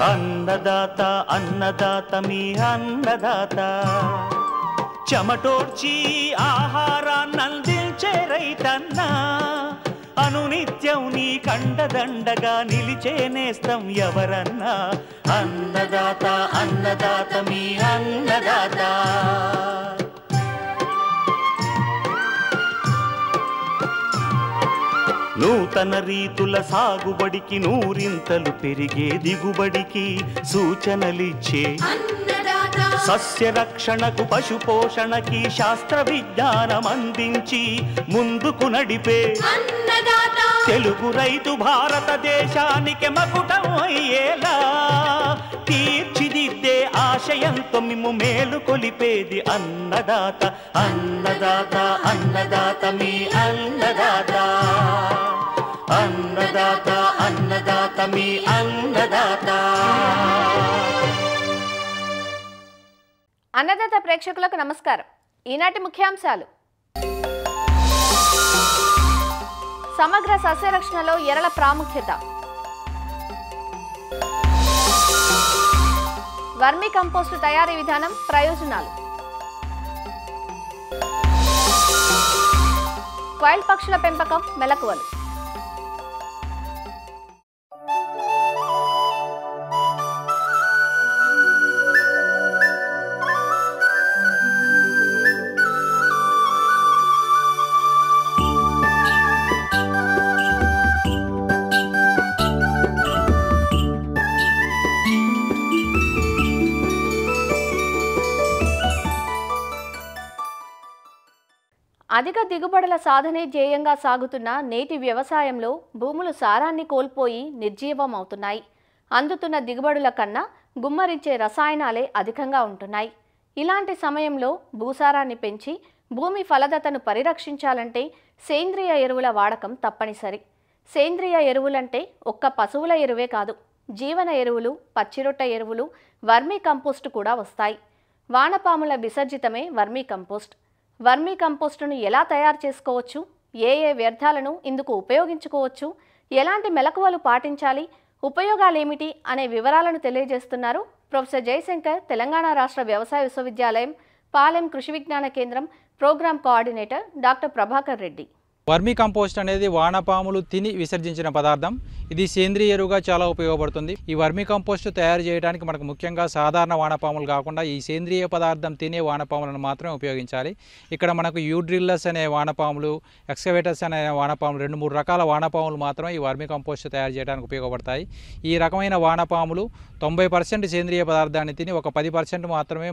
అన్నదాత అన్నదాత మీ అన్నదాత చెమటోడ్చి ఆహారాన్నందించే రైతన్నా అనునిత్యం నీ కండదండగా నిలిచే నేస్తం ఎవరన్నా అన్నదాత అన్నదాత మీ అన్నదాత నూతన రీతుల సాగుబడికి నూరింతలు పెరిగే దిగుబడికి సూచనలిచ్చే సస్య రక్షణకు పశు పోషణకి శాస్త్ర విజ్ఞానం అందించి ముందుకు నడిపే తెలుగు రైతు భారతదేశానికి మకుటం అయ్యేలా తీర్చిదిద్దే ఆశయంతో మిమ్ము మేలు కొలిపేది అన్నదాత అన్నదాత అన్నదాత మీ అన్నదాత అన్నదాత అన్నదాత మీ అన్నదాత. అన్నదాత ప్రేక్షకులకు నమస్కారం. ఈనాటి ముఖ్యాంశాలు: సమగ్ర సస్యరక్షణలో ఎరల ప్రాముఖ్యత, వర్మీ కంపోస్టు తయారీ విధానం ప్రయోజనాలు, క్వైల్ పక్షుల పెంపకం మెలకువలు. అధిక దిగుబడుల సాధనే ధ్యేయంగా సాగుతున్న నేటి వ్యవసాయంలో భూములు సారాన్ని కోల్పోయి నిర్జీవం అవుతున్నాయి. అందుతున్న దిగుబడుల కన్నా గుమ్మరించే రసాయనాలే అధికంగా ఉంటున్నాయి. ఇలాంటి సమయంలో భూసారాన్ని పెంచి భూమి ఫలదతను పరిరక్షించాలంటే సేంద్రియ ఎరువుల వాడకం తప్పనిసరి. సేంద్రియ ఎరువులంటే ఒక్క పశువుల ఎరువే కాదు, జీవన ఎరువులు, పచ్చిరొట్ట ఎరువులు, వర్మీ కంపోస్టు కూడా వస్తాయి. వానపాముల విసర్జితమే వర్మీ కంపోస్ట్. వర్మీ కంపోస్టును ఎలా తయారు చేసుకోవచ్చు, ఏ వ్యర్థాలను ఇందుకు ఉపయోగించుకోవచ్చు, ఎలాంటి మెలకువలు పాటించాలి, ఉపయోగాలేమిటి అనే వివరాలను తెలియజేస్తున్నారు ప్రొఫెసర్ జయశంకర్, తెలంగాణ రాష్ట్ర వ్యవసాయ విశ్వవిద్యాలయం Palem Krishi Vigyan Kendra program coordinator doctor Prabhakar Reddy. Vermicompost అనేది వానపాములు తిని విసర్జించిన పదార్థం. ఇది సేంద్రియ ఎరువుగా చాలా ఉపయోగపడుతుంది. ఈ వర్మీ కంపోస్ట్ తయారు చేయడానికి మనకు ముఖ్యంగా సాధారణ వానపాములు కాకుండా ఈ సేంద్రియ పదార్థం తినే వానపాములను మాత్రమే ఉపయోగించాలి. ఇక్కడ మనకు యూడ్రిల్లస్ అనే వానపాములు, ఎక్స్కవేటర్స్ అనే వానపాములు, 2-3 రకాల వానపాములు మాత్రమే ఈ వర్మీ కంపోస్ట్ తయారు చేయడానికి ఉపయోగపడతాయి. ఈ రకమైన వానపాములు 90% సేంద్రియ పదార్థాన్ని తిని ఒక 10% మాత్రమే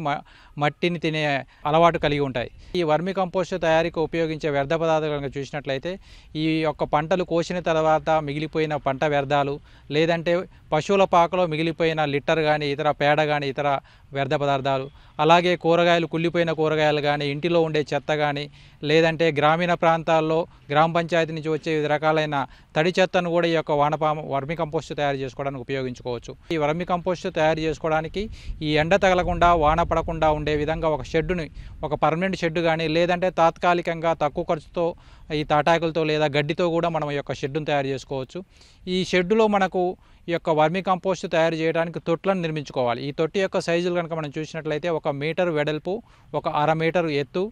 మట్టిని తినే అలవాటు కలిగి ఉంటాయి. ఈ వర్మీ కంపోస్ట్ తయారీకి ఉపయోగించే వ్యర్థ పదార్థాలను చూసినట్లయితే ఈ యొక్క పంటలు కోసిన తర్వాత మిగిలిపోయిన పంట వ్యర్థాలు, లేదంటే పశువుల పాకలో మిగిలిపోయిన లిట్టర్ కానీ, ఇతర పేడ కానీ, ఇతర వ్యర్థ పదార్థాలు, అలాగే కూరగాయలు, కుళ్ళిపోయిన కూరగాయలు కానీ, ఇంటిలో ఉండే చెత్త కానీ, లేదంటే గ్రామీణ ప్రాంతాల్లో గ్రామ పంచాయతీ నుంచి వచ్చే వివిధ రకాలైన తడి చెత్తను కూడా ఈ యొక్క వర్మీ కంపోస్ట్ తయారు చేసుకోవడానికి ఉపయోగించుకోవచ్చు. ఈ వర్మీ కంపోస్ట్ తయారు చేసుకోవడానికి ఈ ఎండ తగలకుండా, వాన పడకుండా ఉండే విధంగా ఒక షెడ్డుని, ఒక పర్మనెంట్ షెడ్ కానీ, లేదంటే తాత్కాలికంగా తక్కువ ఖర్చుతో ఈ తాటాకులతో లేదా గడ్డితో కూడా మనం ఈ యొక్క షెడ్డును తయారు చేసుకోవచ్చు. ఈ షెడ్డులో మనకు ఈ యొక్క వర్మీ కంపోస్ట్ తయారు చేయడానికి తొట్లను నిర్మించుకోవాలి. ఈ తొట్టి యొక్క సైజులు కనుక మనం చూసినట్లయితే 1 మీటర్ వెడల్పు, 1/2 మీటర్ ఎత్తు,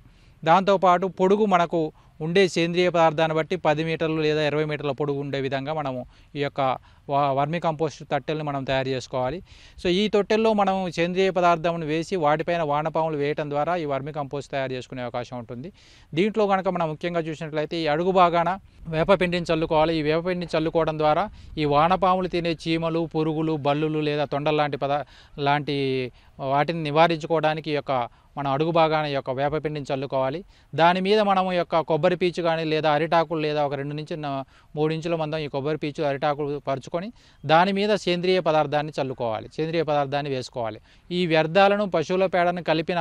దాంతోపాటు పొడుగు మనకు ఉండే సేంద్రియ పదార్థాన్ని బట్టి 10 మీటర్లు లేదా 20 మీటర్ల పొడుగు ఉండే విధంగా మనము ఈ యొక్క వర్మీ కంపోస్ట్ తట్టెల్ని మనం తయారు చేసుకోవాలి. సో ఈ తొట్టెల్లో మనం సేంద్రియ పదార్థాలను వేసి వాటిపైన వానపాములు వేయటం ద్వారా ఈ వర్మీ కంపోస్ట్ తయారు చేసుకునే అవకాశం ఉంటుంది. దీంట్లో కనుక మనం ముఖ్యంగా చూసినట్లయితే ఈ అడుగు భాగాన వేపపిండిని చల్లుకోవాలి. ఈ వేపపిండిని చల్లుకోవడం ద్వారా ఈ వానపాములు తినే చీమలు, పురుగులు, బల్లులు లేదా తొండలు లాంటి వాటిని నివారించుకోవడానికి ఈ యొక్క మనం అడుగు భాగాన ఈ యొక్క వేపపిండిని చల్లుకోవాలి. దాని మీద మనం ఈ యొక్క కొబ్బరి పీచు కానీ లేదా అరిటాకులు లేదా ఒక 2 నుంచి 3 ఇంచుల మందం ఈ కొబ్బరి పీచు, అరిటాకులు పరుచుకొని దాని మీద సేంద్రియ పదార్థాన్ని చల్లుకోవాలి, సేంద్రియ పదార్థాన్ని వేసుకోవాలి. ఈ వ్యర్థాలను, పశువుల పేడను కలిపిన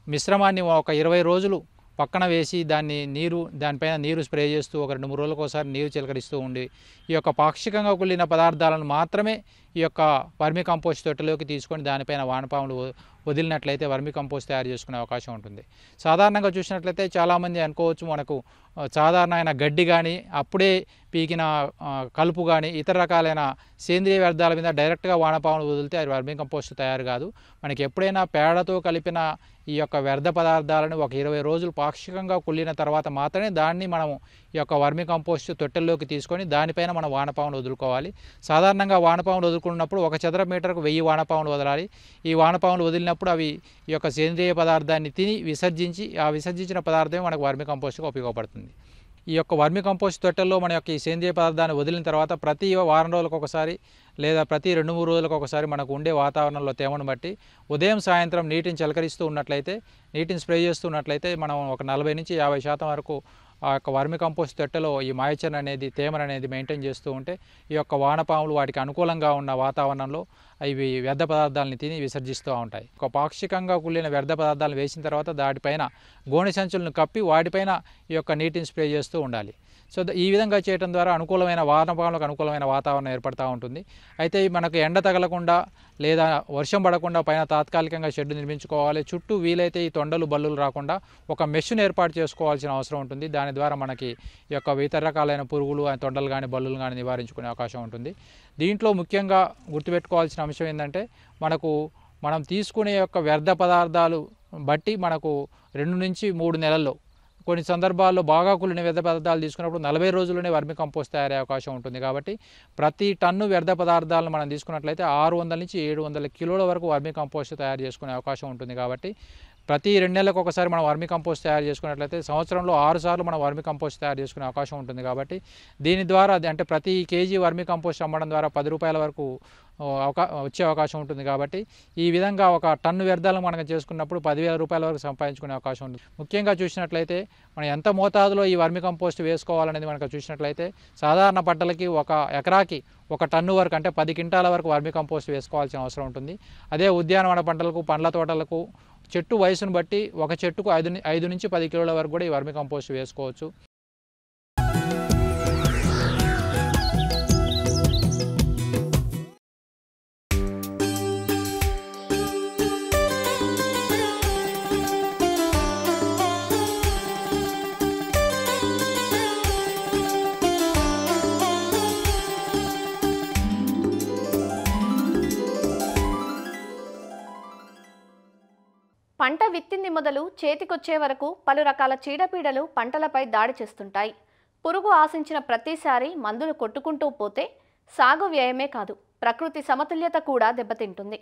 మిశ్రమాన్ని ఒక 20 రోజులు పక్కన వేసి దానిపైన నీరు స్ప్రే చేస్తూ ఒక 2-3 రోజులకు ఒకసారి నీరు చిలకరిస్తూ ఉండి ఈ యొక్క పాక్షికంగా కుళ్ళిన పదార్థాలను మాత్రమే ఈ యొక్క వర్మీ కంపోస్ట్ తొట్టెలోకి తీసుకొని దానిపైన వానపాములు వదిలినట్లయితే వర్మి కంపోస్ట్ తయారు చేసుకునే అవకాశం ఉంటుంది. సాధారణంగా చూసినట్లయితే చాలామంది అనుకోవచ్చు మనకు సాధారణమైన గడ్డి కానీ అప్పుడే పీకిన కలుపు కానీ ఇతర రకాలైన సేంద్రియ వ్యర్థాల మీద డైరెక్ట్గా వానపాములు వదిలితే అది వర్మి కంపోస్ట్ తయారు కాదు. మనకి ఎప్పుడైనా పేడతో కలిపిన ఈ యొక్క వ్యర్థ పదార్థాలను ఒక 20 రోజులు పాక్షికంగా కుళ్ళిన తర్వాత మాత్రమే దాన్ని మనం ఈ యొక్క వర్మి కంపోస్ట్ తొట్టెల్లోకి తీసుకొని దానిపైన మనం వానపాములు వదులుకోవాలి. సాధారణంగా వానపాములు వదులుకున్నప్పుడు 1 చదరపు మీటర్కు 1000 వానపాములు వదలాలి. ఈ వానపాములు వదిలినప్పుడు అవి ఈ యొక్క సేంద్రియ పదార్థాన్ని తిని విసర్జించి ఆ విసర్జించిన పదార్థమే మనకు వర్మి కంపోస్ట్గా ఉపయోగపడుతుంది. ఈ యొక్క వర్మి కంపోస్ట్ తొట్టెల్లో మన యొక్క ఈ సేంద్రియ పదార్థాన్ని వదిలిన తర్వాత ప్రతి వారం రోజులకు ఒకసారి లేదా ప్రతి 2-3 రోజులకు ఒకసారి మనకు ఉండే వాతావరణంలో తేమను బట్టి ఉదయం సాయంత్రం నీటిని చిలకరిస్తూ ఉన్నట్లయితే, నీటిని స్ప్రే చేస్తూ ఉన్నట్లయితే మనం ఒక 40 నుంచి 50% వరకు ఆ యొక్క వర్మి కంపోస్ట్ తొట్టెలో ఈ మాయిశ్చర్ అనేది తేమను అనేది మెయింటైన్ చేస్తూ ఉంటే ఈ యొక్క వానపాములు వాటికి అనుకూలంగా ఉన్న వాతావరణంలో ఇవి వ్యర్థ పదార్థాలని తిని విసర్జిస్తూ ఉంటాయి. ఒక పాక్షికంగా కుళ్ళిన వ్యర్థ పదార్థాలను వేసిన తర్వాత దాటిపైన గోనె సంచులను కప్పి వాటిపైన ఈ యొక్క నీటిని స్ప్రే చేస్తూ ఉండాలి. సో ఈ విధంగా చేయడం ద్వారా అనుకూలమైన వానపాములకు అనుకూలమైన వాతావరణం ఏర్పడుతూ ఉంటుంది. అయితే మనకు ఎండ తగలకుండా లేదా వర్షం పడకుండా పైన తాత్కాలికంగా షెడ్ నిర్మించుకోవాలి. చుట్టూ వీలైతే ఈ తొండలు బల్లులు రాకుండా ఒక మెష్ను ఏర్పాటు చేసుకోవాల్సిన అవసరం ఉంటుంది. దాని ద్వారా మనకి ఈ యొక్క ఇతర రకాలైన పురుగులు తొండలు కానీ బల్లులు కానీ నివారించుకునే అవకాశం ఉంటుంది. దీంట్లో ముఖ్యంగా గుర్తుపెట్టుకోవాల్సిన అంశం ఏంటంటే మనం తీసుకునే యొక్క వ్యర్థ పదార్థాలు బట్టి మనకు 2 నుంచి 3 నెలల్లో కొన్ని సందర్భాల్లో బాగా కుళ్ళిన వ్యర్థ పదార్థాలు తీసుకున్నప్పుడు 40 రోజుల్లోనే వర్మి కంపోస్ట్ తయారయ్యే అవకాశం ఉంటుంది. కాబట్టి ప్రతి టన్ను వ్యర్థ పదార్థాలను మనం తీసుకున్నట్లయితే 600 నుంచి 700 కిలోల వరకు వర్మి కంపోస్ట్ తయారు చేసుకునే అవకాశం ఉంటుంది. కాబట్టి ప్రతి 2 నెలలకు ఒకసారి మనం వర్మి కంపోస్ట్ తయారు చేసుకున్నట్లయితే సంవత్సరంలో 6 సార్లు మనం వర్మి కంపోస్ట్ తయారు చేసుకునే అవకాశం ఉంటుంది. కాబట్టి దీని ద్వారా అంటే ప్రతి కేజీ వర్మి కంపోస్ట్ అమ్మడం ద్వారా 10 రూపాయల వరకు వచ్చే అవకాశం ఉంటుంది. కాబట్టి ఈ విధంగా ఒక టన్ను వ్యర్థాలను మనం చేసుకున్నప్పుడు 10,000 రూపాయల వరకు సంపాదించుకునే అవకాశం ఉంటుంది. ముఖ్యంగా చూసినట్లయితే మనం ఎంత మోతాదులో ఈ వర్మి కంపోస్ట్ వేసుకోవాలనేది మనకు చూసినట్లయితే సాధారణ పంటలకి 1 ఎకరాకి 1 టన్ను వరకు అంటే 10 క్వింటాల వరకు వర్మి కంపోస్ట్ వేసుకోవాల్సిన అవసరం ఉంటుంది. అదే ఉద్యానవన పంటలకు పండ్ల తోటలకు చెట్టు వయసును బట్టి ఒక చెట్టుకు 5 నుంచి 10 కిలోల వరకు కూడా ఈ వర్మి కంపోస్ట్ వేసుకోవచ్చు. పంట విత్తింది మొదలు చేతికొచ్చే వరకు పలు రకాల చీడపీడలు పంటలపై దాడి చేస్తుంటాయి. పురుగు ఆశించిన ప్రతిసారి మందులు కొట్టుకుంటూ పోతే సాగు వ్యయమే కాదు, ప్రకృతి సమతుల్యత కూడా దెబ్బతింటుంది.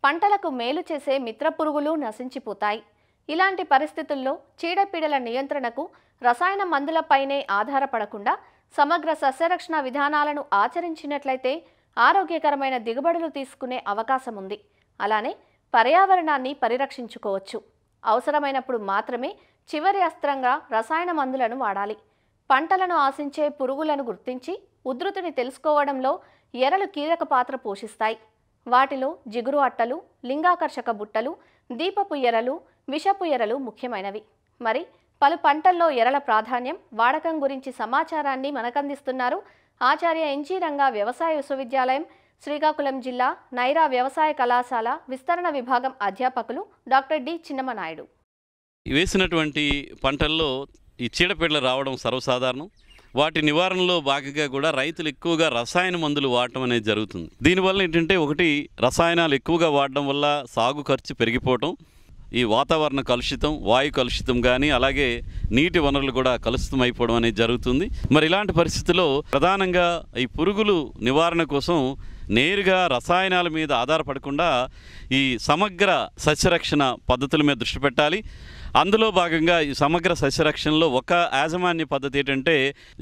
పంటలకు మేలు చేసే మిత్ర పురుగులు నశించిపోతాయి. ఇలాంటి పరిస్థితుల్లో చీడపీడల నియంత్రణకు రసాయన మందులపైనే ఆధారపడకుండా సమగ్ర సస్యరక్షణ విధానాలను ఆచరించినట్లయితే ఆరోగ్యకరమైన దిగుబడులు తీసుకునే అవకాశం ఉంది. అలానే పర్యావరణాన్ని పరిరక్షించుకోవచ్చు. అవసరమైనప్పుడు మాత్రమే చివరి అస్త్రంగా రసాయన మందులను వాడాలి. పంటలను ఆశించే పురుగులను గుర్తించి ఉధృతిని తెలుసుకోవడంలో ఎరలు కీలక పాత్ర పోషిస్తాయి. వాటిలో జిగురు అట్టలు, లింగాకర్షక బుట్టలు, దీపపు ఎరలు, విషపు ఎరలు ముఖ్యమైనవి. మరి పలు పంటల్లో ఎరల ప్రాధాన్యం, వాడకం గురించి సమాచారాన్ని మనకందిస్తున్నారు ఆచార్య ఎన్జీ రంగా వ్యవసాయ విశ్వవిద్యాలయం, శ్రీకాకుళం జిల్లా నైరా వ్యవసాయ కళాశాల విస్తరణ విభాగం అధ్యాపకులు డాక్టర్ డి చిన్నమనాయుడు. వేసినటువంటి పంటల్లో ఈ చీడపీడలు రావడం సర్వసాధారణం. వాటి నివారణలో భాగంగా కూడా రైతులు ఎక్కువగా రసాయన మందులు వాడటం అనేది జరుగుతుంది. దీనివల్ల ఏంటంటే ఒకటి రసాయనాలు ఎక్కువగా వాడడం వల్ల సాగు ఖర్చు పెరిగిపోవటం, ఈ వాతావరణ కలుషితం, వాయు కలుషితం కానీ అలాగే నీటి వనరులు కూడా కలుషితం అయిపోవడం అనేది జరుగుతుంది. మరి ఇలాంటి పరిస్థితుల్లో ప్రధానంగా ఈ పురుగులు నివారణ కోసం నేరుగా రసాయనాల మీద ఆధారపడకుండా ఈ సమగ్ర సస్యరక్షణ పద్ధతుల మీద దృష్టి పెట్టాలి. అందులో భాగంగా ఈ సమగ్ర సస్యరక్షణలో ఒక యాజమాన్య పద్ధతి ఏంటంటే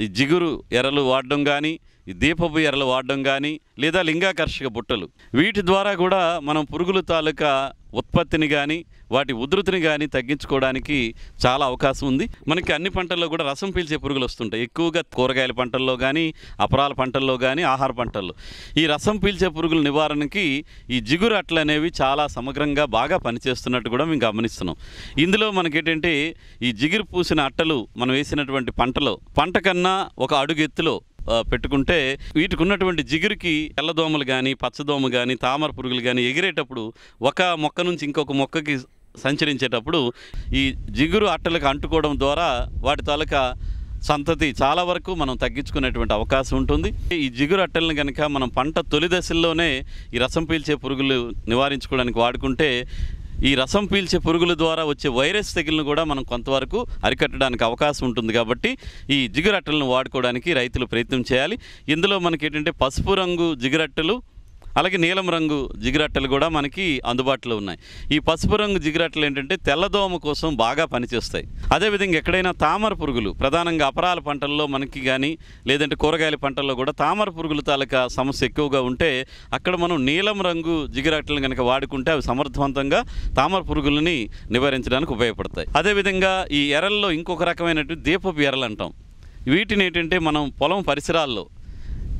ఈ జిగురు ఎరలు వాడడం కానీ, ఈ దీపపు ఎరలు వాడడం కానీ, లేదా లింగాకర్షక బుట్టలు, వీటి ద్వారా కూడా మనం పురుగుల తాలూకా ఉత్పత్తిని కానీ వాటి ఉధృతిని కానీ తగ్గించుకోవడానికి చాలా అవకాశం ఉంది. మనకి అన్ని పంటల్లో కూడా రసం పీల్చే పురుగులు వస్తుంటాయి. ఎక్కువగా కూరగాయల పంటల్లో కానీ, అపరాల పంటల్లో కానీ, ఆహార పంటల్లో ఈ రసం పీల్చే పురుగుల నివారణకి ఈ జిగురు అట్టలు అనేవి చాలా సమగ్రంగా బాగా పనిచేస్తున్నట్టు కూడా మేము గమనిస్తున్నాం. ఇందులో మనకేంటంటే ఈ జిగురు పూసిన అట్టలు మనం వేసినటువంటి పంటలో పంట కన్నా ఒక అడుగు ఎత్తులో పెట్టుకుంటే వీటికి ఉన్నటువంటి జిగురుకి తెల్లదోమలు కానీ పచ్చదోమ కానీ తామర పురుగులు కానీ ఎగిరేటప్పుడు ఒక మొక్క నుంచి ఇంకొక మొక్కకి సంచరించేటప్పుడు ఈ జిగురు అట్టలకు అంటుకోవడం ద్వారా వాటి తాలూకా సంతతి చాలా వరకు మనం తగ్గించుకునేటువంటి అవకాశం ఉంటుంది. ఈ జిగురు అట్టలను కనుక మనం పంట తొలి దశల్లోనే ఈ రసం పీల్చే పురుగులు నివారించుకోవడానికి వాడుకుంటే ఈ రసం పీల్చే పురుగుల ద్వారా వచ్చే వైరస్ తెగులను కూడా మనం కొంతవరకు అరికట్టడానికి అవకాశం ఉంటుంది. కాబట్టి ఈ జిగురట్టలను వాడుకోవడానికి రైతులు ప్రయత్నం చేయాలి. ఇందులో మనకి ఏంటంటే పసుపు రంగు జిగురట్టలు అలాగే నీలం రంగు జిగురట్టలు కూడా మనకి అందుబాటులో ఉన్నాయి. ఈ పసుపు రంగు జిగురట్టలు ఏంటంటే తెల్లదోమ కోసం బాగా పనిచేస్తాయి. అదేవిధంగా ఎక్కడైనా తామర పురుగులు ప్రధానంగా అపరాల పంటల్లో మనకి కానీ లేదంటే కూరగాయల పంటల్లో కూడా తామర పురుగుల తాలూకా సమస్య ఎక్కువగా ఉంటే అక్కడ మనం నీలం రంగు జిగురట్టలను కనుక వాడుకుంటే అవి సమర్థవంతంగా తామర పురుగులని నివారించడానికి ఉపయోగపడతాయి. అదేవిధంగా ఈ ఎరల్లో ఇంకొక రకమైనటువంటి దీపపు ఎరలు అంటాం. వీటిని ఏంటంటే మనం పొలం పరిసరాల్లో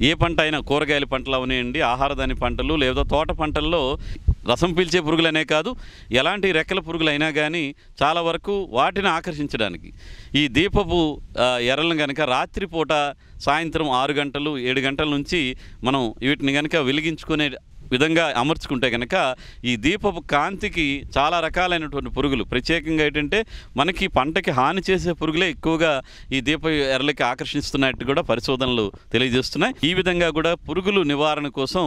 ఏ పంట అయినా కూరగాయల పంటలు అవనేయండి, ఆహారధాన్య పంటలు లేదా తోట పంటల్లో రసం పీల్చే పురుగులనే కాదు ఎలాంటి రెక్కల పురుగులైనా కానీ చాలా వరకు వాటిని ఆకర్షించడానికి ఈ దీపపు ఎర్రలను కనుక రాత్రిపూట సాయంత్రం 6 గంటలు 7 గంటల నుంచి మనం వీటిని కనుక వెలిగించుకునే విధంగా అమర్చుకుంటే కనుక ఈ దీపపు కాంతికి చాలా రకాలైనటువంటి పురుగులు ప్రత్యేకంగా ఏంటంటే మనకి పంటకి హాని చేసే పురుగులే ఎక్కువగా ఈ దీప ఎర్రలకి ఆకర్షిస్తున్నట్టు కూడా పరిశోధనలు తెలియజేస్తున్నాయి. ఈ విధంగా కూడా పురుగులు నివారణ కోసం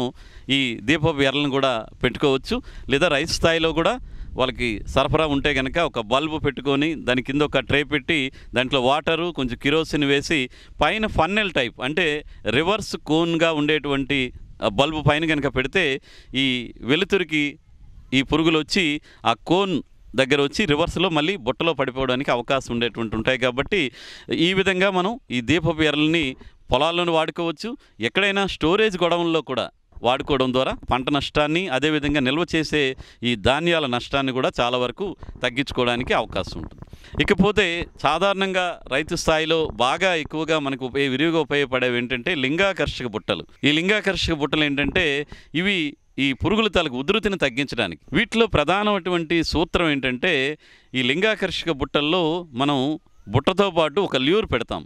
ఈ దీపపు ఎర్రలను కూడా పెట్టుకోవచ్చు. లేదా రైతు స్థాయిలో కూడా వాళ్ళకి సరఫరా ఉంటే కనుక ఒక బల్బు పెట్టుకొని దాని కింద ఒక ట్రే పెట్టి దాంట్లో వాటరు కొంచెం కిరోసిన్ వేసి పైన ఫన్నెల్ టైప్ అంటే రివర్స్ కోన్గా ఉండేటువంటి బల్బు పైన కనుక పెడితే ఈ వెలుతురికి ఈ పురుగులు వచ్చి ఆ కోన్ దగ్గర వచ్చి రివర్స్లో మళ్ళీ బుట్టలో పడిపోవడానికి అవకాశం ఉండేటువంటి ఉంటాయి. కాబట్టి ఈ విధంగా మనం ఈ దీపపు ఎర్రల్ని పొలాల్లోనూ వాడుకోవచ్చు. ఎక్కడైనా స్టోరేజ్ గొడవల్లో కూడా వాడుకోవడం ద్వారా పంట నష్టాన్ని అదేవిధంగా నిల్వ చేసే ఈ ధాన్యాల నష్టాన్ని కూడా చాలా వరకు తగ్గించుకోవడానికి అవకాశం ఉంటుంది. ఇకపోతే సాధారణంగా రైతు స్థాయిలో బాగా ఎక్కువగా మనకు విరివిగా ఉపయోగపడేవి ఏంటంటే లింగాకర్షక బుట్టలు. ఈ లింగాకర్షక బుట్టలు ఏంటంటే ఇవి ఈ పురుగుల తాలూకు ఉధృతిని తగ్గించడానికి. వీటిలో ప్రధానమైనటువంటి సూత్రం ఏంటంటే ఈ లింగాకర్షక బుట్టల్లో మనం బుట్టతో పాటు ఒక ల్యూర్ పెడతాం.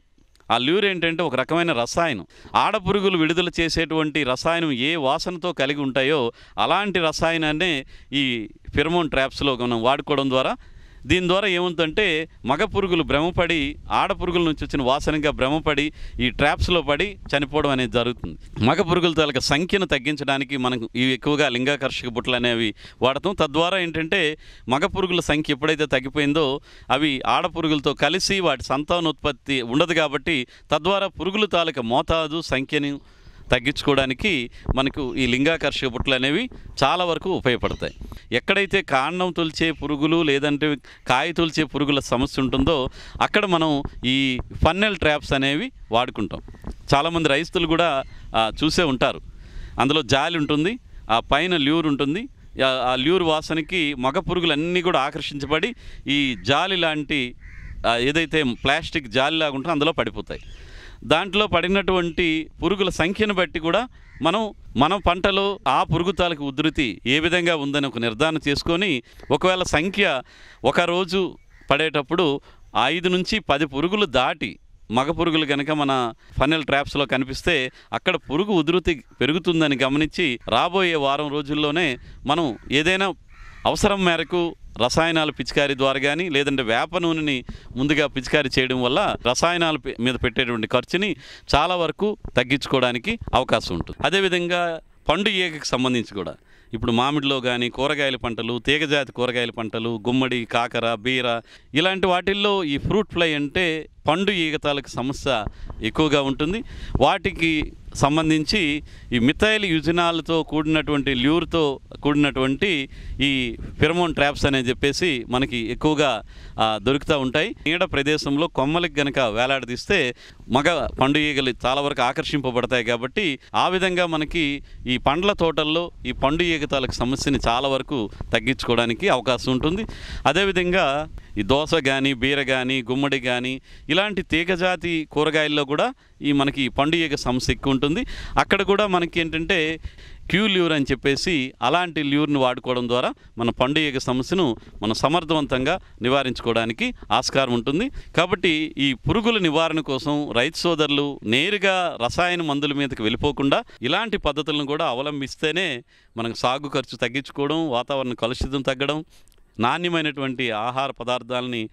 ఆ ల్యూర్ ఏంటంటే ఒక రకమైన రసాయనం. ఆడపురుగులు విడుదల చేసేటువంటి రసాయనం ఏ వాసనతో కలిగి ఉంటాయో అలాంటి రసాయనాన్నే ఈ ఫెరమోన్ ట్రాప్స్లో మనం వాడుకోవడం ద్వారా దీని ద్వారా ఏముందంటే మగ పురుగులు భ్రమపడి ఆడపురుగుల నుంచి వచ్చిన వాసనగా భ్రమపడి ఈ ట్రాప్స్లో పడి చనిపోవడం అనేది జరుగుతుంది. మగ పురుగుల తాలూకా సంఖ్యను తగ్గించడానికి మనకు ఇవి ఎక్కువగా లింగాకర్షక బుట్టలు అనేవి వాడతాం. తద్వారా ఏంటంటే మగ పురుగుల సంఖ్య ఎప్పుడైతే తగ్గిపోయిందో అవి ఆడపురుగులతో కలిసి వాటి సంతానోత్పత్తి ఉండదు. కాబట్టి తద్వారా పురుగుల తాలూకా మోతాదు సంఖ్యని తగ్గించుకోవడానికి మనకు ఈ లింగాకర్షక బుట్టలు అనేవి చాలా వరకు ఉపయోగపడతాయి. ఎక్కడైతే కాండం తొలిచే పురుగులు లేదంటే కాయ తొలిచే పురుగుల సమస్య ఉంటుందో అక్కడ మనం ఈ ఫన్నెల్ ట్రాప్స్ అనేవి వాడుకుంటాం. చాలామంది రైతులు కూడా చూసే ఉంటారు. అందులో జాలి ఉంటుంది, ఆ పైన ల్యూర్ ఉంటుంది. ఆ ల్యూర్ వాసనకి మగ పురుగులన్నీ కూడా ఆకర్షించబడి ఈ జాలి లాంటి ఏదైతే ప్లాస్టిక్ జాలిలాగా ఉంటుందో అందులో పడిపోతాయి. దాంట్లో పడినటువంటి పురుగుల సంఖ్యను బట్టి కూడా మన పంటలో ఆ పురుగు తాలూకు ఉధృతి ఏ విధంగా ఉందని ఒక నిర్ధారణ చేసుకొని ఒకవేళ సంఖ్య ఒకరోజు పడేటప్పుడు 5 నుంచి 10 పురుగులు దాటి మగ పురుగులు కనుక మన ఫన్నెల్ ట్రాప్స్లో కనిపిస్తే అక్కడ పురుగు ఉధృతి పెరుగుతుందని గమనించి రాబోయే వారం రోజుల్లోనే మనం ఏదైనా అవసరం మేరకు రసాయనాల పిచికారీ ద్వారా కానీ లేదంటే వేప నూనెని ముందుగా పిచికారీ చేయడం వల్ల రసాయనాల మీద పెట్టేటువంటి ఖర్చుని చాలా వరకు తగ్గించుకోవడానికి అవకాశం ఉంటుంది. అదేవిధంగా పండు ఈగకి సంబంధించి కూడా ఇప్పుడు మామిడిలో కానీ కూరగాయల పంటలు, తీగజాతి కూరగాయల పంటలు, గుమ్మడి, కాకర, బీర ఇలాంటి వాటిల్లో ఈ ఫ్రూట్ ఫ్లై అంటే పండు ఈగ తాలూకు సమస్య ఎక్కువగా ఉంటుంది. వాటికి సంబంధించి ఈ మిథైల్ యుజినాల్తో కూడినటువంటి ల్యూర్తో కూడినటువంటి ఈ ఫెరమోన్ ట్రాప్స్ అని చెప్పేసి మనకి ఎక్కువగా దొరుకుతూ ఉంటాయి. నీడ ప్రదేశంలో కొమ్మలకి గనక వేలాడదీస్తే మగ పండు ఈగలు చాలా వరకు ఆకర్షింపబడతాయి. కాబట్టి ఆ విధంగా మనకి ఈ పండ్ల తోటల్లో ఈ పండు ఈగ తాలూకు సమస్యని చాలా వరకు తగ్గించుకోవడానికి అవకాశం ఉంటుంది. అదేవిధంగా ఈ దోస కానీ బీర కానీ గుమ్మడి కానీ ఇలాంటి తీగజాతి కూరగాయల్లో కూడా ఈ మనకి పండు ఈగ సమస్య ఎక్కువ ఉంటుంది. అక్కడ కూడా మనకి ఏంటంటే క్యూ ల్యూర్ అని చెప్పేసి అలాంటి ల్యూర్ని వాడుకోవడం ద్వారా మన పండుగ సమస్యను మనం సమర్థవంతంగా నివారించుకోవడానికి ఆస్కారం ఉంటుంది. కాబట్టి ఈ పురుగుల నివారణ కోసం రైతు సోదరులు నేరుగా రసాయన మందుల మీదకి వెళ్ళిపోకుండా ఇలాంటి పద్ధతులను కూడా అవలంబిస్తేనే మనకు సాగు ఖర్చు తగ్గించుకోవడం, వాతావరణ కలుషితం తగ్గడం, నాణ్యమైనటువంటి ఆహార పదార్థాలని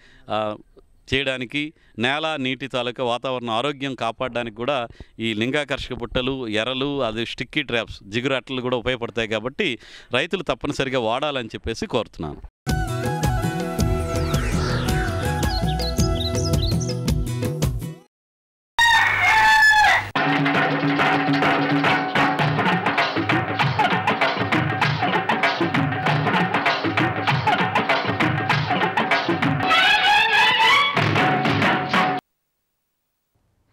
చేయడానికి, నేల నీటి తాలూకా వాతావరణ ఆరోగ్యం కాపాడడానికి కూడా ఈ లింగాకర్షక బుట్టలు, ఎరలు, అది స్టిక్కీ ట్రాప్స్, జిగురు అట్టలు కూడా ఉపయోగపడతాయి. కాబట్టి రైతులు తప్పనిసరిగా వాడాలని చెప్పేసి కోరుతున్నాను.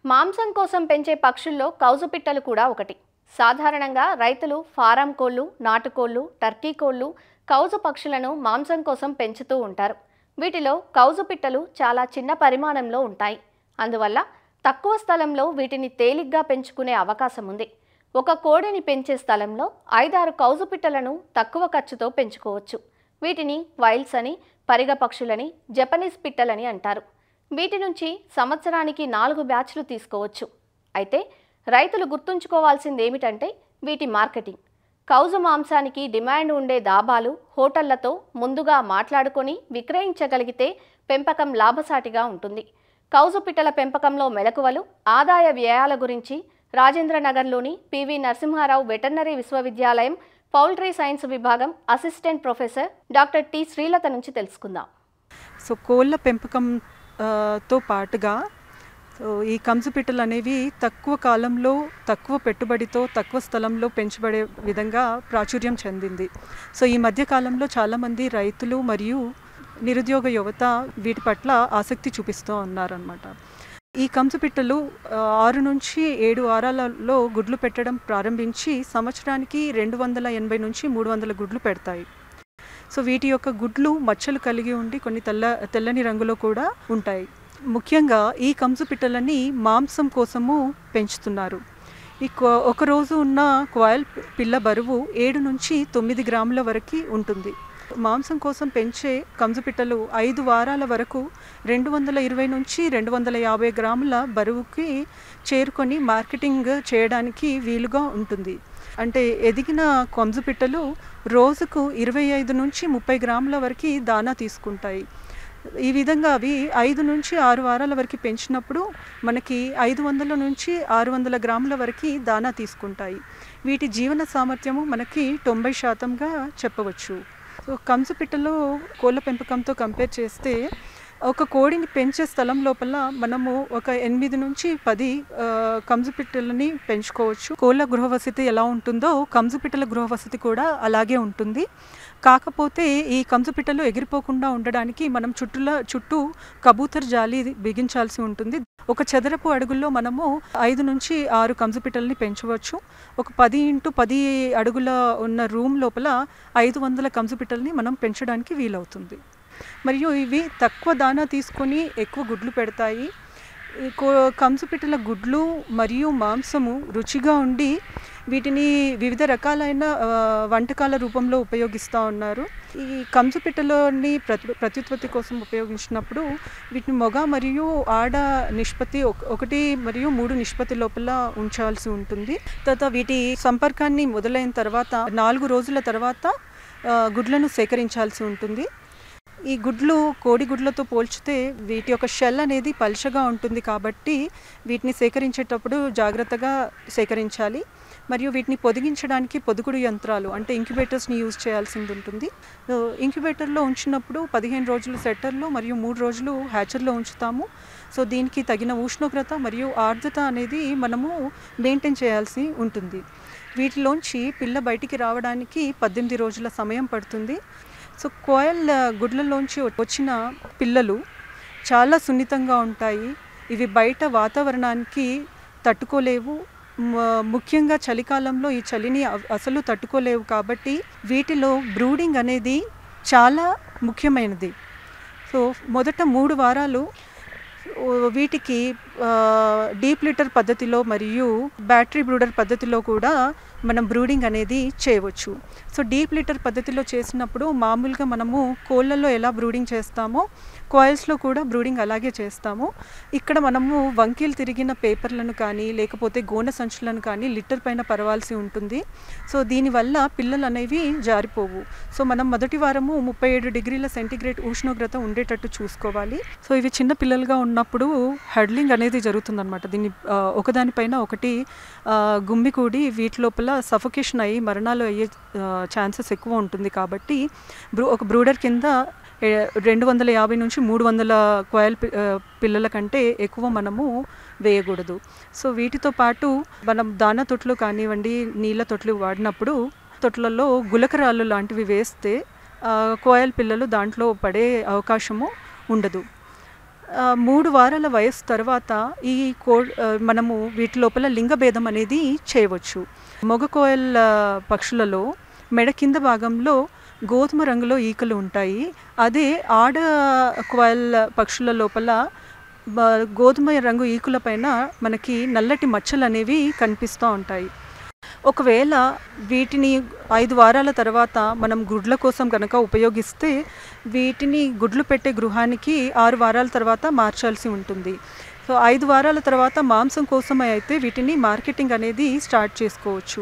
మాంసం కోసం పెంచే పక్షుల్లో కౌజుపిట్టలు కూడా ఒకటి. సాధారణంగా రైతులు ఫారం కోళ్ళు, నాటుకోళ్ళు, టర్కీ కోళ్ళు, కౌజు పక్షులను మాంసం కోసం పెంచుతూ ఉంటారు. వీటిలో కౌజుపిట్టలు చాలా చిన్న పరిమాణంలో ఉంటాయి. అందువల్ల తక్కువ స్థలంలో వీటిని తేలిగ్గా పెంచుకునే అవకాశం ఉంది. ఒక కోడిని పెంచే స్థలంలో 5-6 కౌజుపిట్టలను తక్కువ ఖర్చుతో పెంచుకోవచ్చు. వీటిని వైల్స్ అని, పరిగ పక్షులని, జపనీస్ పిట్టలని అంటారు. వీటి నుంచి సంవత్సరానికి 4 బ్యాచ్లు తీసుకోవచ్చు. అయితే రైతులు గుర్తుంచుకోవాల్సింది ఏమిటంటే వీటి మార్కెటింగ్. కౌజు మాంసానికి డిమాండ్ ఉండే దాబాలు, హోటళ్లతో ముందుగా మాట్లాడుకొని విక్రయించగలిగితే పెంపకం లాభసాటిగా ఉంటుంది. కౌజు పిట్టల పెంపకంలో మెలకువలు, ఆదాయ వ్యయాల గురించి రాజేంద్రనగర్లోని పివి నరసింహారావు వెటర్నరీ విశ్వవిద్యాలయం పౌల్ట్రీ సైన్స్ విభాగం assistant professor doctor T Srilatha నుంచి తెలుసుకుందాం. సో కోళ్ళ పెంపకం తో పాటుగా ఈ కంజుపిట్టలు అనేవి తక్కువ కాలంలో, తక్కువ పెట్టుబడితో, తక్కువ స్థలంలో పెంచబడే విధంగా ప్రాచుర్యం చెందింది. సో ఈ మధ్య కాలంలో చాలామంది రైతులు మరియు నిరుద్యోగ యువత వీటి పట్ల ఆసక్తి చూపిస్తూ ఉన్నారన్నమాట. ఈ కంజుపిట్టలు 6 నుంచి 7 వారాలలో గుడ్లు పెట్టడం ప్రారంభించి సంవత్సరానికి 280 నుంచి 300 గుడ్లు పెడతాయి. సో వీటి యొక్క గుడ్లు మచ్చలు కలిగి ఉండి కొన్ని తెల్లని రంగులో కూడా ఉంటాయి. ముఖ్యంగా ఈ కంజుపిట్టలని మాంసం కోసము పెంచుతున్నారు. ఈ ఒకరోజు ఉన్న క్వాయిల్ పిల్ల బరువు 7 నుంచి 9 గ్రాముల వరకు ఉంటుంది. మాంసం కోసం పెంచే కంజుపిట్టలు 5 వారాల వరకు 220 నుంచి 250 గ్రాముల బరువుకి చేరుకొని మార్కెటింగ్ చేయడానికి వీలుగా ఉంటుంది. అంటే ఎదిగిన కంజుపిట్టలు రోజుకు 25 నుంచి 30 గ్రాముల వరకు దానా తీసుకుంటాయి. ఈ విధంగా అవి 5 నుంచి 6 వారాల వరకు పెంచినప్పుడు మనకి 500 నుంచి 600 గ్రాముల వరకు దానా తీసుకుంటాయి. వీటి జీవన సామర్థ్యము మనకి 90%గా చెప్పవచ్చు. సో కంజుపిట్టలో కోళ్ళ పెంపకంతో కంపేర్ చేస్తే ఒక కోడిని పెంచే స్థలం లోపల మనము ఒక 8 నుంచి 10 కంజుపిట్టలని పెంచుకోవచ్చు. కోళ్ళ గృహవసతి ఎలా ఉంటుందో కంజుపిట్టల గృహవసతి కూడా అలాగే ఉంటుంది. కాకపోతే ఈ కంజుపిట్టలు ఎగిరిపోకుండా ఉండడానికి మనం చుట్టూ కబూతర్ జాలి బిగించాల్సి ఉంటుంది. ఒక చదరపు అడుగుల్లో మనము 5 నుంచి 6 కంజుపిట్టలని పెంచవచ్చు. ఒక 10x10 అడుగుల ఉన్న రూమ్ లోపల 500 కంజుపిట్టలని మనం పెంచడానికి వీలవుతుంది. మరియు ఇవి తక్కువ దానా తీసుకొని ఎక్కువ గుడ్లు పెడతాయి. కంజుపిట్టల గుడ్లు మరియు మాంసము రుచిగా ఉండి వీటిని వివిధ రకాలైన వంటకాల రూపంలో ఉపయోగిస్తూ ఉన్నారు. ఈ కంజుపిట్టలోని ప్రత్యుత్పత్తి కోసం ఉపయోగించినప్పుడు వీటిని మొగ మరియు ఆడ నిష్పత్తి 1:3 నిష్పత్తి లోపల ఉంచాల్సి ఉంటుంది. తర్వాత వీటి సంపర్కాన్ని మొదలైన తర్వాత 4 రోజుల తర్వాత గుడ్లను సేకరించాల్సి ఉంటుంది. ఈ గుడ్లు కోడి గుడ్లతో పోల్చితే వీటి యొక్క షెల్ అనేది పల్చగా ఉంటుంది కాబట్టి వీటిని సేకరించేటప్పుడు జాగ్రత్తగా సేకరించాలి. మరియు వీటిని పొదిగించడానికి పొదుగుడు యంత్రాలు అంటే ఇంక్యుబేటర్స్ని యూజ్ చేయాల్సింది ఉంటుంది. ఇంక్యుబేటర్లో ఉంచినప్పుడు 15 రోజులు సెట్టర్లో మరియు 3 రోజులు హ్యాచర్లో ఉంచుతాము. సో దీనికి తగిన ఉష్ణోగ్రత మరియు ఆర్ద్రత అనేది మనము మెయింటైన్ చేయాల్సి ఉంటుంది. వీటిలోంచి పిల్ల బయటికి రావడానికి 18 రోజుల సమయం పడుతుంది. సో కోయల్ గుడ్లలోంచి వచ్చిన పిల్లలు చాలా సున్నితంగా ఉంటాయి. ఇవి బయట వాతావరణానికి తట్టుకోలేవు. ముఖ్యంగా చలికాలంలో ఈ చలిని అసలు తట్టుకోలేవు. కాబట్టి వీటిలో బ్రూడింగ్ అనేది చాలా ముఖ్యమైనది. సో మొదట 3 వారాలు వీటికి డీప్ లిటర్ పద్ధతిలో మరియు బ్యాటరీ బ్రూడర్ పద్ధతిలో కూడా మనం బ్రూడింగ్ అనేది చేయవచ్చు. సో డీప్ లిటర్ పద్ధతిలో చేసినప్పుడు మామూలుగా మనము కోళ్ళల్లో ఎలా బ్రూడింగ్ చేస్తామో కాయిల్స్లో కూడా బ్రూడింగ్ అలాగే చేస్తాము. ఇక్కడ మనము వంకీలు తిరిగిన పేపర్లను కానీ లేకపోతే గోనె సంచులను కానీ లిటర్ పైన పరవాల్సి ఉంటుంది. సో దీనివల్ల పిల్లలు అనేవి జారిపోవు. సో మనం మొదటి వారము 37 డిగ్రీల సెంటీగ్రేడ్ ఉష్ణోగ్రత ఉండేటట్టు చూసుకోవాలి. సో ఇవి చిన్న పిల్లలుగా ఉన్నప్పుడు హెడ్లింగ్ అనేది జరుగుతుందన్నమాట. దీన్ని ఒకదానిపైన ఒకటి గుమ్మికూడి వీటి లోపల సఫోకేషన్ అయ్యి మరణాలు అయ్యే ఛాన్సెస్ ఎక్కువ ఉంటుంది. కాబట్టి ఒక బ్రూడర్ కింద 250 నుంచి 300 కోయల్ పిల్లల కంటే ఎక్కువ మనము వేయకూడదు. సో వీటితో పాటు మనం దానా తొట్లు కానివ్వండి, నీళ్ళ తొట్లు వాడినప్పుడు తొట్లలో గులకరాళ్ళు లాంటివి వేస్తే కోయల్ పిల్లలు దాంట్లో పడే అవకాశము ఉండదు. 3 వారాల వయసు తర్వాత ఈ మనము వీటి లోపల లింగభేదం అనేది చేయవచ్చు. మగ కోయల్ పక్షులలో మెడ కింద భాగంలో గోధుమ రంగులో ఈకలు ఉంటాయి. అదే ఆడ కోయల్ పక్షుల లోపల గోధుమ రంగు ఈకుల పైన మనకి నల్లటి మచ్చలు అనేవి కనిపిస్తూ ఉంటాయి. ఒకవేళ వీటిని 5 వారాల తర్వాత మనం గుడ్ల కోసం కనుక ఉపయోగిస్తే వీటిని గుడ్లు పెట్టే గృహానికి 6 వారాల తర్వాత మార్చాల్సి ఉంటుంది. సో 5 వారాల తర్వాత మాంసం కోసమే అయితే వీటిని మార్కెటింగ్ అనేది స్టార్ట్ చేసుకోవచ్చు.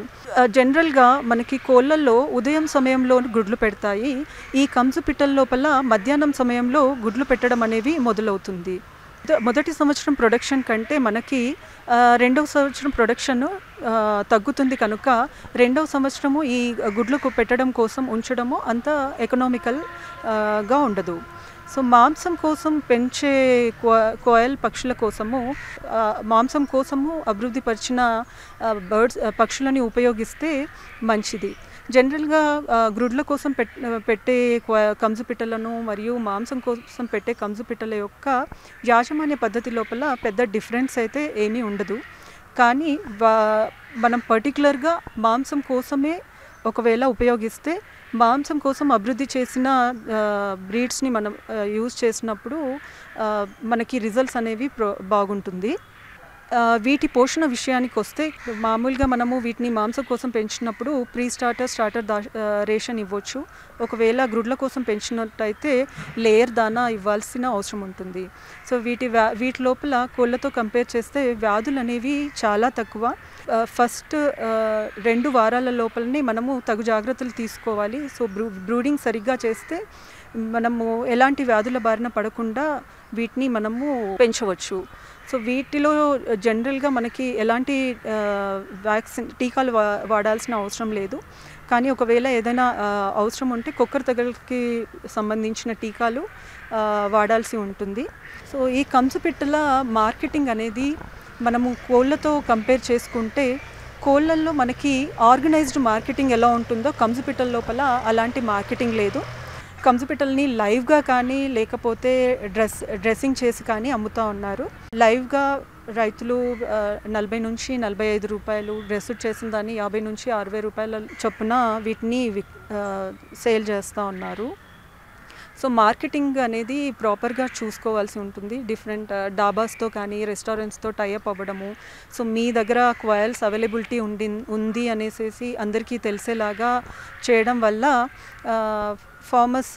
జనరల్గా మనకి కోళ్ళల్లో ఉదయం సమయంలో గుడ్లు పెడతాయి. ఈ కంచు పిట్టల లోపల మధ్యాహ్నం సమయంలో గుడ్లు పెట్టడం అనేవి మొదలవుతుంది. మొదటి సంవత్సరం ప్రొడక్షన్ కంటే మనకి రెండవ సంవత్సరం ప్రొడక్షన్ తగ్గుతుంది కనుక రెండవ సంవత్సరము ఈ గుడ్లకు పెట్టడం కోసం ఉంచడము అంత ఎకనామికల్గా ఉండదు. సో మాంసం కోసం పెంచే కోయల్ పక్షుల కోసము మాంసం కోసము అభివృద్ధి పరిచిన పక్షులని ఉపయోగిస్తే మంచిది. జనరల్గా గ్రుడ్ల కోసం పెట్టే కంచు పిట్టలను మరియు మాంసం కోసం పెట్టే కంచు పిట్టల యొక్క యాజమాన్య పద్ధతి లోపల పెద్ద డిఫరెన్స్ అయితే ఏమీ ఉండదు. కానీ మనం పర్టికులర్గా మాంసం కోసమే ఒకవేళ ఉపయోగిస్తే మాంసం కోసం అభివృద్ధి చేసిన బ్రీడ్స్ని మనం యూజ్ చేసినప్పుడు మనకి రిజల్ట్స్ అనేవి బాగుంటుంది. వీటి పోషణ విషయానికి వస్తే మామూలుగా మనము వీటిని మాంసం కోసం పెంచినప్పుడు స్టార్టర్ రేషన్ ఇవ్వచ్చు. ఒకవేళ గ్రుడ్ల కోసం పెంచినట్టయితే లేయర్ దానా ఇవ్వాల్సిన అవసరం ఉంటుంది. సో వీటి లోపల కోళ్ళతో కంపేర్ చేస్తే వ్యాధులు అనేవి చాలా తక్కువ. ఫస్ట్ 2 వారాల లోపలనే మనము తగు జాగ్రత్తలు తీసుకోవాలి. సో బ్రూడింగ్ సరిగ్గా చేస్తే మనము ఎలాంటి వ్యాధుల బారిన పడకుండా వీటిని మనము పెంచవచ్చు. సో వీటిలో జనరల్గా మనకి ఎలాంటి టీకాలు వాడాల్సిన అవసరం లేదు. కానీ ఒకవేళ ఏదైనా అవసరం ఉంటే కొక్కర తెగులుకి సంబంధించిన టీకాలు వాడాల్సి ఉంటుంది. సో ఈ కంచు పిట్టల మార్కెటింగ్ అనేది మనము కోళ్ళతో కంపేర్ చేసుకుంటే కోళ్ళల్లో మనకి ఆర్గనైజ్డ్ మార్కెటింగ్ ఎలా ఉంటుందో కంచు పిట్టల లోపల అలాంటి మార్కెటింగ్ లేదు. కంచు పిట్టల్ని లైవ్గా కానీ లేకపోతే డ్రెస్సింగ్ చేసి కానీ అమ్ముతూ ఉన్నారు. లైవ్గా రైతులు 40 నుంచి 45 రూపాయలు, డ్రెస్ చేసిన దాన్ని 50 నుంచి 60 రూపాయల చొప్పున వీటిని సేల్ చేస్తూ ఉన్నారు. సో మార్కెటింగ్ అనేది ప్రాపర్గా చూసుకోవాల్సి ఉంటుంది. డిఫరెంట్ డాబాస్తో కానీ రెస్టారెంట్స్తో టైఅప్ అవ్వడము. సో మీ దగ్గర కోయల్స్ అవైలబిలిటీ ఉంది అనేసి అందరికీ తెలిసేలాగా చేయడం వల్ల ఫార్మర్స్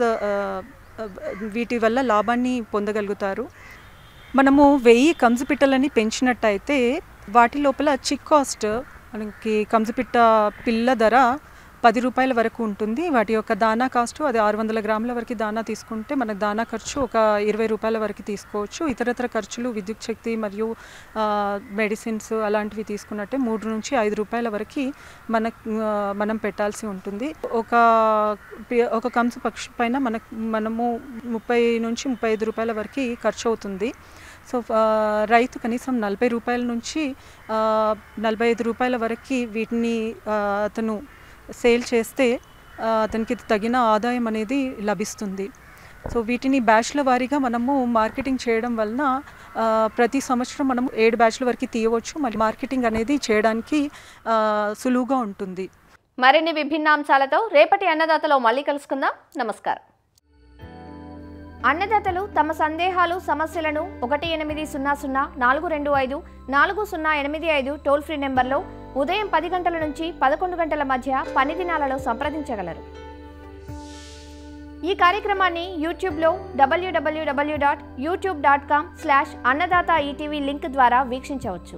వీటి వల్ల లాభాన్ని పొందగలుగుతారు. మనము 1000 కంచు పిట్టలని పెంచినట్టయితే వాటి లోపల చిక్ కాస్ట్ మనకి కంచు పిట్ట పిల్ల ధర 10 రూపాయల వరకు ఉంటుంది. వాటి యొక్క దానా కాస్ట్ అది 600 గ్రాముల వరకు దానా తీసుకుంటే మనకు దానా ఖర్చు ఒక 20 రూపాయల వరకు తీసుకోవచ్చు. ఇతరత్ర ఖర్చులు విద్యుత్ శక్తి మరియు మెడిసిన్స్ అలాంటివి తీసుకున్నట్టే 3 నుంచి 5 రూపాయల వరకు మనం పెట్టాల్సి ఉంటుంది. ఒక కంచు పక్షి పైన మనము 30 నుంచి 35 రూపాయల వరకు ఖర్చు అవుతుంది. సో రైతు కనీసం 40 రూపాయల నుంచి 45 రూపాయల వరకు వీటిని అతను సేల్ చేస్తే అతనికి తగిన ఆదాయం అనేది లభిస్తుంది. సో వీటిని బ్యాచ్ల వారీగా మనము మార్కెటింగ్ చేయడం వలన ప్రతి సంవత్సరం మనము 7 బ్యాచ్ల వరకు తీయవచ్చు. మరి మార్కెటింగ్ అనేది చేయడానికి సులువుగా ఉంటుంది. మరిన్ని విభిన్న అంశాలతో రేపటి అన్నదాతలో మళ్ళీ కలుసుకుందాం. నమస్కారం. అన్నదాతలు తమ సందేహాలు సమస్యలను 1800 425 4085 టోల్ ఫ్రీ నెంబర్లో ఉదయం 10 గంటల నుంచి 11 గంటల మధ్య పని దినాలలో సంప్రదించగలరు. ఈ కార్యక్రమాన్ని యూట్యూబ్లో www.youtube.com/annadaata ETV లింక్ ద్వారా వీక్షించవచ్చు.